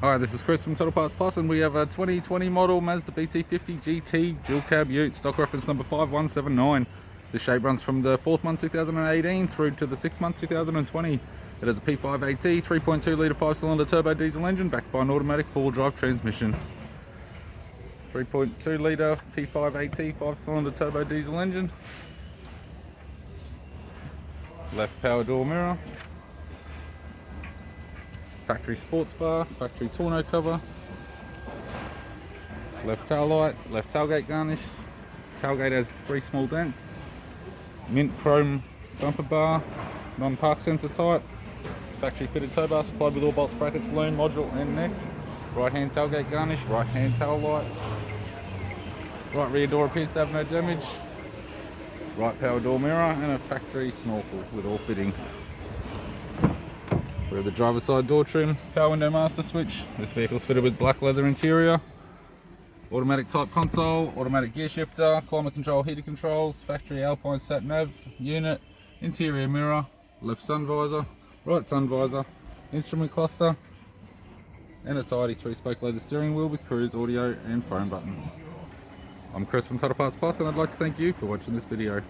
Hi, this is Chris from Total Parts Plus, and we have a 2020 model Mazda BT-50 GT dual cab ute, stock reference number 5179. The shape runs from the 4th month 2018 through to the 6th month 2020. It has a P5AT 3.2 litre 5-cylinder turbo diesel engine backed by an automatic 4-wheel drive transmission. 3.2 litre P5AT 5-cylinder turbo diesel engine. Left power door mirror. Factory sports bar, factory tonneau cover, left tail light, left tailgate garnish. Tailgate has 3 small dents, mint chrome bumper bar, non-park sensor type, factory fitted tow bar supplied with all bolts, brackets, loom, module and neck. Right hand tailgate garnish, right hand tail light, right rear door appears to have no damage, right power door mirror and a factory snorkel with all fittings. We have the driver's side door trim, power window master switch. This vehicle is fitted with black leather interior, automatic type console, automatic gear shifter, climate control, heater controls, factory Alpine sat nav unit, interior mirror, left sun visor, right sun visor, instrument cluster, and a tidy 3-spoke leather steering wheel with cruise audio and phone buttons. I'm Chris from Total Parts Plus, and I'd like to thank you for watching this video.